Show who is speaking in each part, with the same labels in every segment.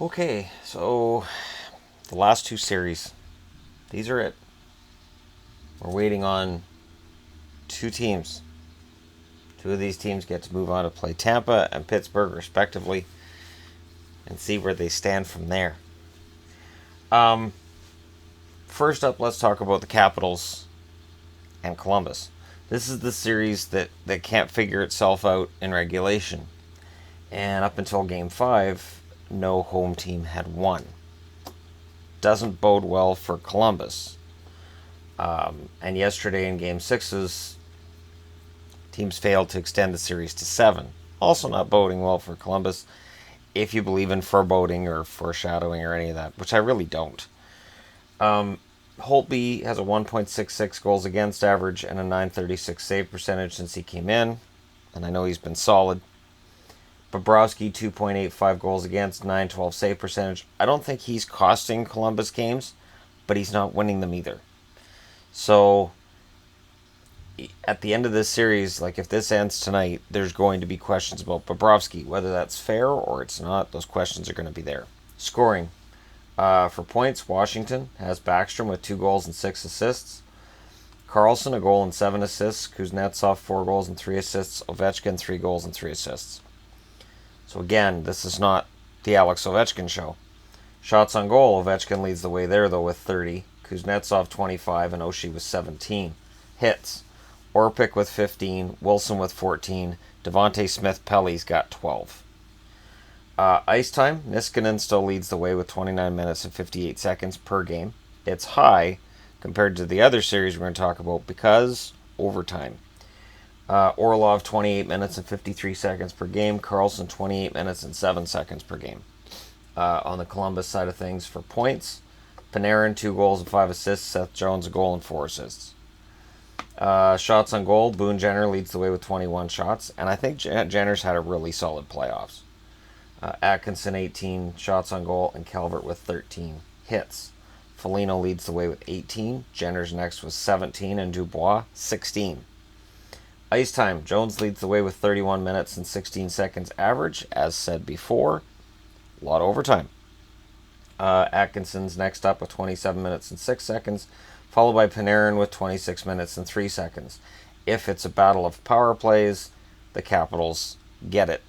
Speaker 1: Okay, so the last two series, these are it. We're waiting on two teams. Two of these teams get to move on to play Tampa and Pittsburgh, respectively, and see where they stand from there. Um, First up, let's talk about the Capitals and Columbus. This is the series that can't figure itself out in regulation. And up until Game 5, no home team had won. Doesn't bode well for Columbus. And yesterday in Game 6's, teams failed to extend the series to 7. Also not boding well for Columbus if you believe in foreboding or foreshadowing or any of that, which I really don't. Holtby has a 1.66 goals against average and a 936 save percentage since he came in, and I know he's been solid. Bobrovsky, 2.85 goals against, 912 save percentage. I don't think he's costing Columbus games, but he's not winning them either. So at the end of this series, like if this ends tonight, there's going to be questions about Bobrovsky. Whether that's fair or it's not, those questions are going to be there. Scoring. For points, Washington has Backstrom with 2 goals and 6 assists. Carlson, a goal and 7 assists. Kuznetsov, 4 goals and 3 assists. Ovechkin, 3 goals and 3 assists. So again, this is not the Alex Ovechkin show. Shots on goal, Ovechkin leads the way there, though, with 30. Kuznetsov, 25, and Oshie with 17. Hits. Orpik with 15. Wilson with 14. Devontae Smith-Pelly's got 12. Ice time, Niskanen still leads the way with 29 minutes and 58 seconds per game. It's high compared to the other series we're going to talk about because overtime. Orlov, 28 minutes and 53 seconds per game. Carlson, 28 minutes and 7 seconds per game. On the Columbus side of things, for points, Panarin, 2 goals and 5 assists. Seth Jones, a goal and 4 assists. Shots on goal, Boone Jenner leads the way with 21 shots. And I think Jenner's had a really solid playoffs. Atkinson, 18 shots on goal, and Calvert with 13 hits. Foligno leads the way with 18. Jenner's next with 17, and Dubois, 16. Ice time, Jones leads the way with 31 minutes and 16 seconds average, as said before. A lot of overtime. Atkinson's next up with 27 minutes and 6 seconds, followed by Panarin with 26 minutes and 3 seconds. If it's a battle of power plays, the Capitals get it.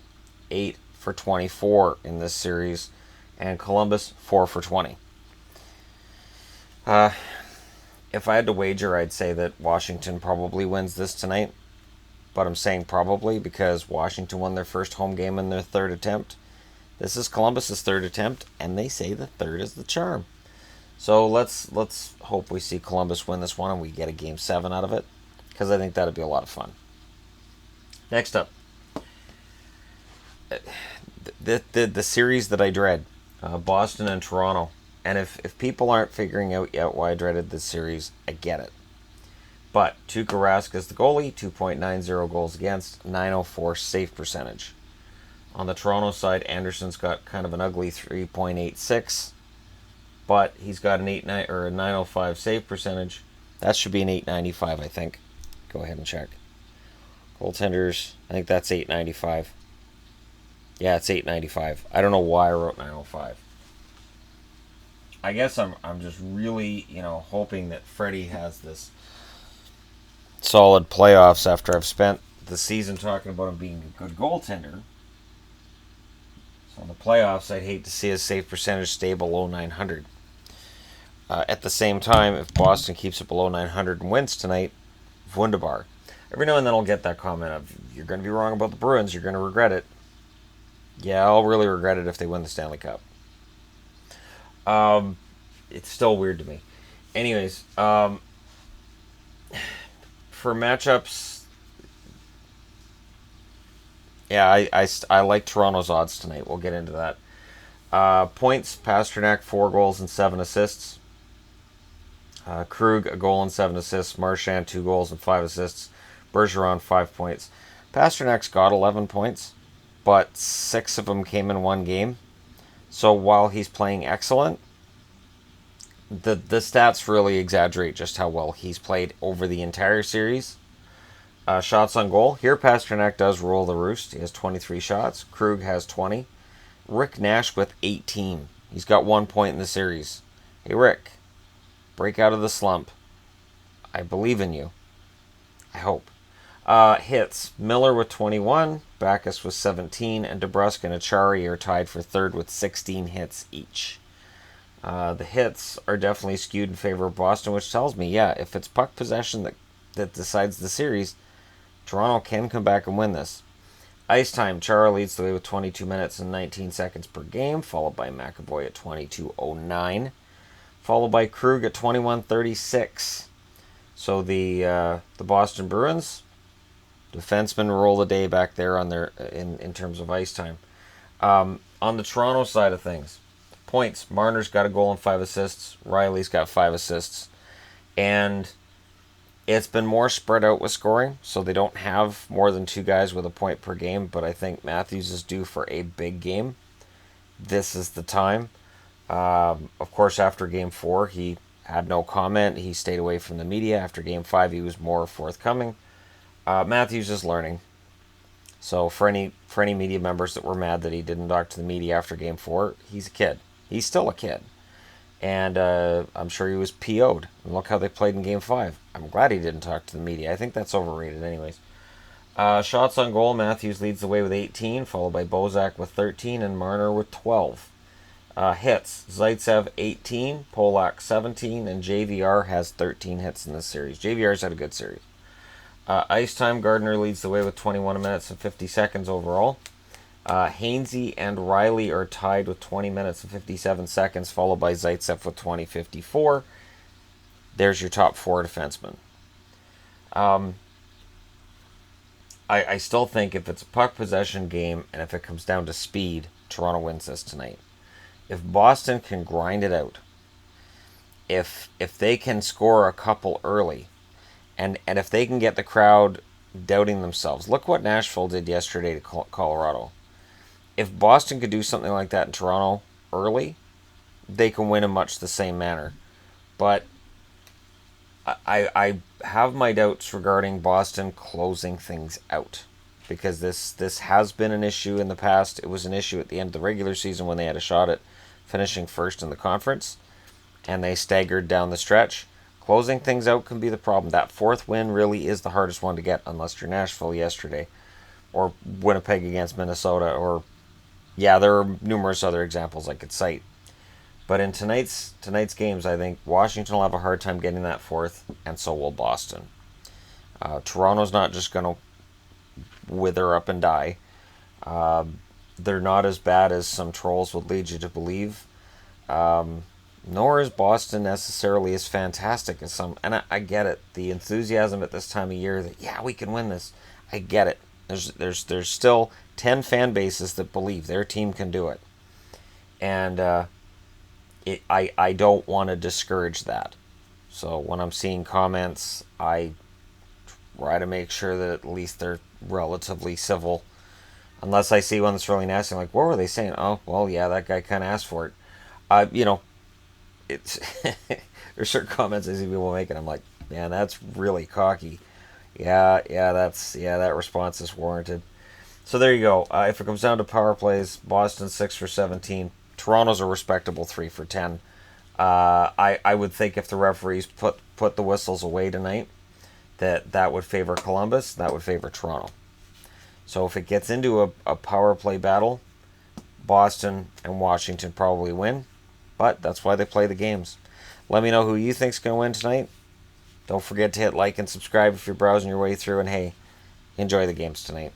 Speaker 1: 8 for 24 in this series, and Columbus 4 for 20. If I had to wager, I'd say that Washington probably wins this tonight, but I'm saying probably because Washington won their first home game in their third attempt. This is Columbus's third attempt, and they say the third is the charm. So let's hope we see Columbus win this one and we get a Game 7 out of it, because I think that'd be a lot of fun. Next up, the series that I dread, Boston and Toronto. And if people aren't figuring out yet why I dreaded this series, I get it. But Tuukka Rask is the goalie, 2.90 goals against, 904 save percentage. On the Toronto side, Anderson's got kind of an ugly 3.86, but he's got an 905 save percentage. That should be an 895, I think. Go ahead and check. Goaltenders, I think that's 895. Yeah, it's 895. I don't know why I wrote 905. I guess I'm just really, hoping that Freddie has this solid playoffs after I've spent the season talking about him being a good goaltender. So in the playoffs, I'd hate to see his save percentage stay below 900. At the same time, if Boston keeps it below 900 and wins tonight, wunderbar. Every now and then I'll get that comment of, you're going to be wrong about the Bruins, you're going to regret it. Yeah, I'll really regret it if they win the Stanley Cup. It's still weird to me. Anyways, for matchups, yeah, I like Toronto's odds tonight. We'll get into that. Points, Pasternak, 4 goals and 7 assists. Krug, a goal and 7 assists. Marchand, 2 goals and 5 assists. Bergeron, 5 points. Pasternak's got 11 points, but 6 of them came in one game. So while he's playing excellent, the stats really exaggerate just how well he's played over the entire series. Shots on goal. Here Pasternak does rule the roost. He has 23 shots. Krug has 20. Rick Nash with 18. He's got 1 point in the series. Hey, Rick, break out of the slump. I believe in you. I hope. Hits. Miller with 21, Backus with 17, and DeBrusk and Achari are tied for third with 16 hits each. The hits are definitely skewed in favor of Boston, which tells me, yeah, if it's puck possession that decides the series, Toronto can come back and win this. Ice time, Chara leads the way with 22 minutes and 19 seconds per game, followed by McAvoy at 22:09, followed by Krug at 21:36. So the Boston Bruins defensemen roll the day back there on their in terms of ice time. On the Toronto side of things, points. Marner's got a goal and 5 assists. Riley's got 5 assists, and it's been more spread out with scoring, so they don't have more than 2 guys with a point per game, but I think Matthews is due for a big game. This is the time. Of course, after Game 4, he had no comment. He stayed away from the media. After Game 5, he was more forthcoming. Matthews is learning. So for any media members that were mad that he didn't talk to the media after Game 4, he's a kid. He's still a kid. And I'm sure he was PO'd. And look how they played in Game 5. I'm glad he didn't talk to the media. I think that's overrated anyways. Shots on goal, Matthews leads the way with 18, followed by Bozak with 13, and Marner with 12. Hits, Zaitsev 18, Polak 17, and JVR has 13 hits in this series. JVR's had a good series. Ice time, Gardner leads the way with 21 minutes and 50 seconds overall. Hainsey and Riley are tied with 20 minutes and 57 seconds, followed by Zaitsev with 20:54. There's your top 4 defensemen. I still think if it's a puck possession game and if it comes down to speed, Toronto wins this tonight. If Boston can grind it out, if they can score a couple early, and if they can get the crowd doubting themselves. Look what Nashville did yesterday to Colorado. If Boston could do something like that in Toronto early, they can win in much the same manner. But I have my doubts regarding Boston closing things out, because this has been an issue in the past. It was an issue at the end of the regular season when they had a shot at finishing first in the conference, and they staggered down the stretch. Closing things out can be the problem. That 4th win really is the hardest one to get, unless you're Nashville yesterday, or Winnipeg against Minnesota, or yeah, there are numerous other examples I could cite. But in tonight's games, I think Washington will have a hard time getting that 4th, and so will Boston. Toronto's not just going to wither up and die. They're not as bad as some trolls would lead you to believe. Nor is Boston necessarily as fantastic as some. And I get it. The enthusiasm at this time of year that, yeah, we can win this. I get it. There's still 10 fan bases that believe their team can do it. And I don't want to discourage that. So when I'm seeing comments, I try to make sure that at least they're relatively civil. Unless I see one that's really nasty, I'm like, what were they saying? Oh, well, yeah, that guy kind of asked for it. It's there's certain comments I see people making. I'm like, man, that's really cocky. Yeah, that response is warranted. So there you go. If it comes down to power plays, Boston 6 for 17. Toronto's a respectable 3 for 10. I would think if the referees put the whistles away tonight, that would favor Columbus. That would favor Toronto. So if it gets into a power play battle, Boston and Washington probably win. But that's why they play the games. Let me know who you think's going to win tonight. Don't forget to hit like and subscribe if you're browsing your way through. And hey, enjoy the games tonight.